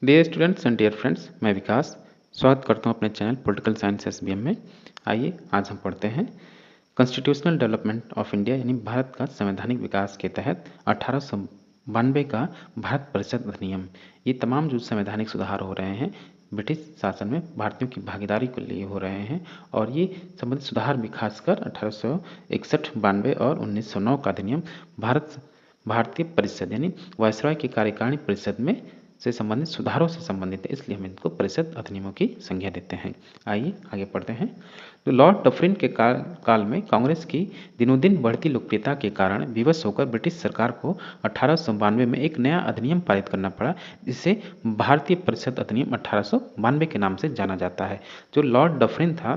Dear students and dear friends, मैं विकास स्वागत करता हूं अपने चैनल पॉलिटिकल साइंस एसबीएम में। आइए आज हम पढ़ते हैं कॉन्स्टिट्यूशनल डेवलपमेंट ऑफ इंडिया यानी भारत का संवैधानिक विकास के तहत 1892 का भारत परिषद अधिनियम। ये तमाम जो संवैधानिक सुधार हो रहे हैं ब्रिटिश शासन में भारतीयों की भागीदारी के लिए हो रहे हैं और ये संबंधित सुधार भी खासकर 1861, 92 और 1909 का अधिनियम भारतीय परिषद यानी वायसराय की कार्यकारिणी परिषद में से संबंधित सुधारों से संबंधित है, इसलिए हम इनको परिषद अधिनियमों की संज्ञा देते हैं। आइए आगे पढ़ते हैं। तो लॉर्ड डफरिन के काल में कांग्रेस की दिनों दिन बढ़ती लोकप्रियता के कारण विवश होकर ब्रिटिश सरकार को 1892 में एक नया अधिनियम पारित करना पड़ा, जिसे भारतीय परिषद अधिनियम 1892 के नाम से जाना जाता है। जो लॉर्ड डफरिन था,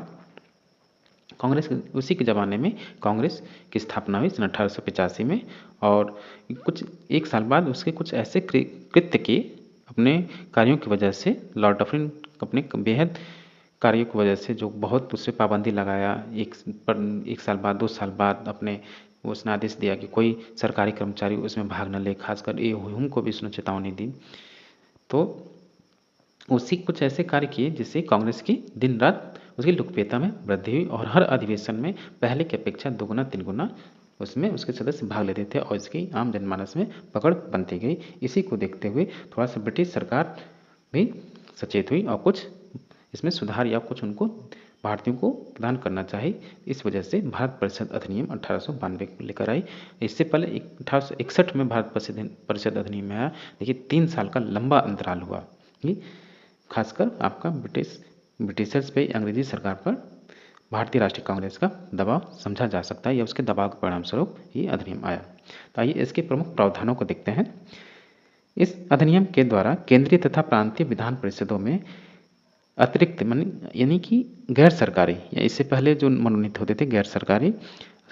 कांग्रेस उसी के ज़माने में कांग्रेस की स्थापना हुई सन 1885 में और कुछ एक साल बाद उसके कुछ ऐसे कृत्य किए अपने कार्यों की वजह से लॉर्ड डफरिन अपने बेहद कार्यों की वजह से जो बहुत उस पर पाबंदी लगाया। एक साल बाद 2 साल बाद अपने उसने आदेश दिया कि कोई सरकारी कर्मचारी उसमें भाग न ले, खासकर ए हुम को भी उसने चेतावनी दी। तो उसी कुछ ऐसे कार्य किए जिससे कांग्रेस की दिन रात उसकी लोकप्रियता में वृद्धि हुई और हर अधिवेशन में पहले की अपेक्षा 2 गुना 3 गुना उसमें उसके सदस्य भाग लेते थे और इसकी आम जनमानस में पकड़ बनती गई। इसी को देखते हुए थोड़ा सा ब्रिटिश सरकार भी सचेत हुई और कुछ इसमें सुधार या कुछ उनको भारतीयों को प्रदान करना चाहिए। इस वजह से भारत परिषद अधिनियम 1892 को लेकर आई। इससे पहले 1861 में भारत परिषद अधिनियम में आया। देखिए 3 साल का लंबा अंतराल हुआ। ये खासकर आपका ब्रिटिशर्स पे अंग्रेजी सरकार पर भारतीय राष्ट्रीय कांग्रेस का दबाव समझा जा सकता है या उसके दबाव के परिणाम स्वरूप ये अधिनियम आया। तो आइए इसके प्रमुख प्रावधानों को देखते हैं। इस अधिनियम के द्वारा केंद्रीय तथा प्रांतीय विधान परिषदों में अतिरिक्त यानी कि गैर सरकारी या इससे पहले जो मनोनीत होते थे गैर सरकारी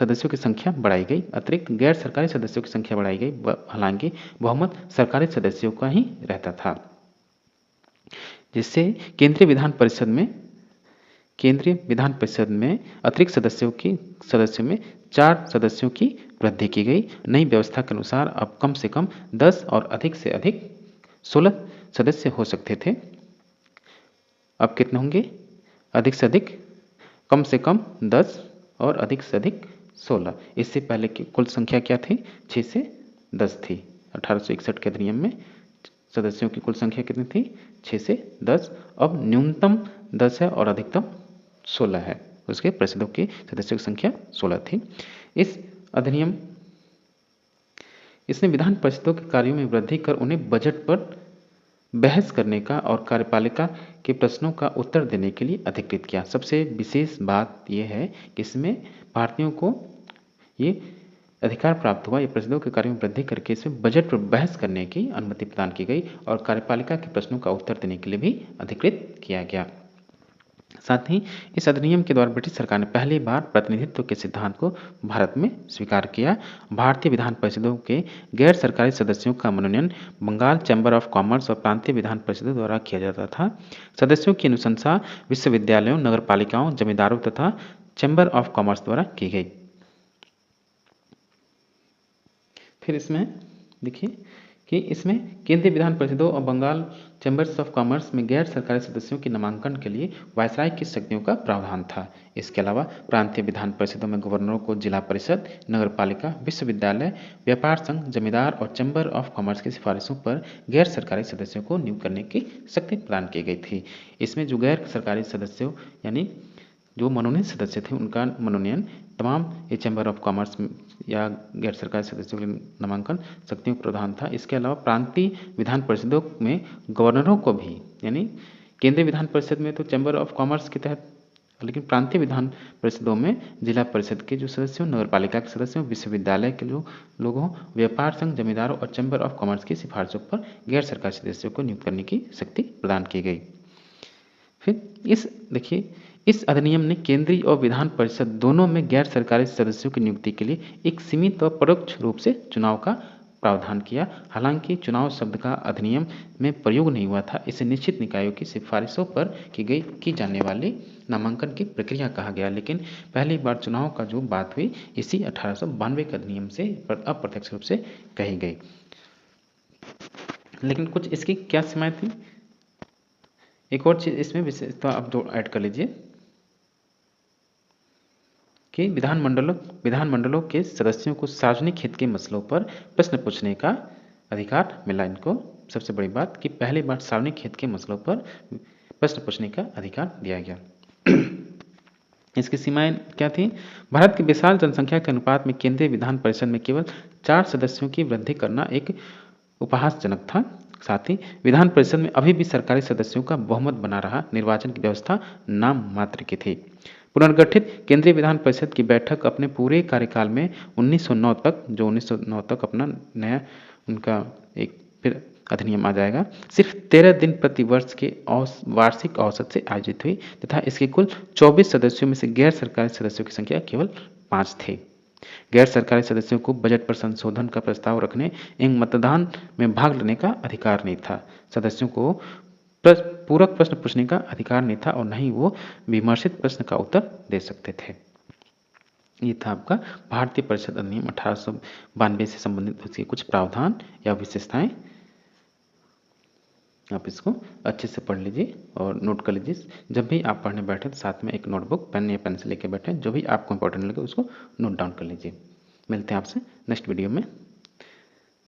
सदस्यों की संख्या बढ़ाई गई। अतिरिक्त गैर सरकारी सदस्यों की संख्या बढ़ाई गई, हालांकि बहुमत सरकारी सदस्यों का ही रहता था, जिससे केंद्रीय विधान परिषद में अतिरिक्त सदस्यों में 4 सदस्यों की वृद्धि की गई। नई व्यवस्था के अनुसार अब कम से कम 10 और अधिक से अधिक 16 सदस्य हो सकते थे। अब कितने होंगे? अधिक से अधिक कम से कम 10 और अधिक से अधिक 16। इससे पहले की कुल संख्या क्या थी? 6 से 10 थी। 1861 के अधिनियम में सदस्यों की कुल संख्या कितनी थी? 6 से 10। अब न्यूनतम 10 है और अधिकतम 16 है। उसके परिषदों की सदस्यों की संख्या 16 थी। इस अधिनियम इसने विधान परिषदों के कार्यों में वृद्धि कर उन्हें बजट पर बहस करने का और कार्यपालिका के प्रश्नों का उत्तर देने के लिए अधिकृत किया। सबसे विशेष बात यह है कि इसमें भारतीयों को ये अधिकार प्राप्त हुआ, ये परिषदों के कार्यों में वृद्धि करके इसमें बजट पर बहस करने की अनुमति प्रदान की गई और कार्यपालिका के प्रश्नों का उत्तर देने के लिए भी अधिकृत किया गया। साथ ही इस अधिनियम के द्वारा ब्रिटिश सरकार ने पहली बार प्रतिनिधित्व के सिद्धांत को भारत में स्वीकार किया। भारतीय विधान परिषदों के गैर सरकारी सदस्यों का मनोनयन बंगाल चैम्बर ऑफ कॉमर्स और प्रांतीय विधान परिषदों द्वारा किया जाता था। सदस्यों की अनुशंसा विश्वविद्यालयों, नगरपालिकाओं, जमींदारों तथा चैम्बर ऑफ कॉमर्स द्वारा की गई। फिर इसमें देखिए कि इसमें केंद्रीय विधान परिषदों और बंगाल चैम्बर्स ऑफ कॉमर्स में गैर सरकारी सदस्यों के नामांकन के लिए वायसराय की शक्तियों का प्रावधान था। इसके अलावा प्रांतीय विधान परिषदों में गवर्नरों को जिला परिषद, नगरपालिका, विश्वविद्यालय, व्यापार संघ, जमींदार और चैम्बर ऑफ कॉमर्स की सिफारिशों पर गैर सरकारी सदस्यों को नियुक्त करने की शक्ति प्रदान की गई थी। इसमें जो गैर सरकारी सदस्यों यानी जो मनोनीत सदस्य थे उनका मनोनयन तमाम ये चैम्बर ऑफ कॉमर्स या गैर सरकारी सदस्यों के लिए नामांकन शक्तियों का प्रधान था। इसके अलावा प्रांतीय विधान परिषदों में गवर्नरों को भी, यानी केंद्रीय विधान परिषद में तो चैम्बर ऑफ कॉमर्स के तहत, लेकिन प्रांतीय विधान परिषदों में जिला परिषद के जो सदस्य हों, नगरपालिका के सदस्य हों, विश्वविद्यालय के लोग हों, व्यापार संघ, जमींदारों और चैम्बर ऑफ कॉमर्स की सिफारिशों पर गैर सरकारी सदस्यों को नियुक्त करने की शक्ति प्रदान की गई। फिर इस अधिनियम ने केंद्रीय और विधान परिषद दोनों में गैर सरकारी सदस्यों की नियुक्ति के लिए एक सीमित और परोक्ष रूप से चुनाव का प्रावधान किया। हालांकि चुनाव शब्द का अधिनियम में प्रयोग नहीं हुआ था, इसे निश्चित निकायों की सिफारिशों पर की जाने वाली नामांकन की प्रक्रिया कहा गया। लेकिन पहली बार चुनाव का जो बात हुई इसी 1892 के अधिनियम से अप्रत्यक्ष रूप से कही गई। लेकिन कुछ इसकी क्या सीमाएं थी? एक और चीज़ इसमें विशेषता आप जो ऐड कर लीजिए कि विधानमंडलों के सदस्यों को सार्वजनिक हित के मसलों पर प्रश्न पूछने का अधिकार मिला इनको। सबसे बड़ी बात कि पहली बार सार्वजनिक हित के मसलों पर प्रश्न पूछने का अधिकार दिया गया। इसकी सीमाएं क्या थी? भारत की विशाल जनसंख्या के अनुपात में केंद्रीय विधान परिषद में केवल 4 सदस्यों की वृद्धि करना एक उपहासजनक था। साथ ही विधान परिषद में अभी भी सरकारी सदस्यों का बहुमत बना रहा, निर्वाचन की व्यवस्था नाम मात्र की थी। पुनर्गठित केंद्रीय विधान परिषद की बैठक अपने पूरे कार्यकाल में 1909 तक अपना नया उनका एक फिर अधिनियम आ जाएगा, सिर्फ 13 दिन प्रति वर्ष के वार्षिक औसत से आयोजित हुई तथा इसके कुल 24 सदस्यों में से गैर सरकारी सदस्यों की संख्या केवल 5 थे। गैर सरकारी सदस्यों को बजट पर संशोधन का प्रस्ताव रखने एवं मतदान में भाग लेने का अधिकार नहीं था। सदस्यों को पूरक प्रश्न पूछने का अधिकार नहीं था और न ही वो विमर्शित प्रश्न का उत्तर दे सकते थे। ये था आपका भारतीय परिषद अधिनियम 1892 से संबंधित उसके कुछ प्रावधान या विशेषताएं। आप इसको अच्छे से पढ़ लीजिए और नोट कर लीजिए। जब भी आप पढ़ने बैठे तो साथ में एक नोटबुक, पेन या पेंसिल लेके बैठे, जो भी आपको इंपॉर्टेंट लगे उसको नोट डाउन कर लीजिए। मिलते हैं आपसे नेक्स्ट वीडियो में।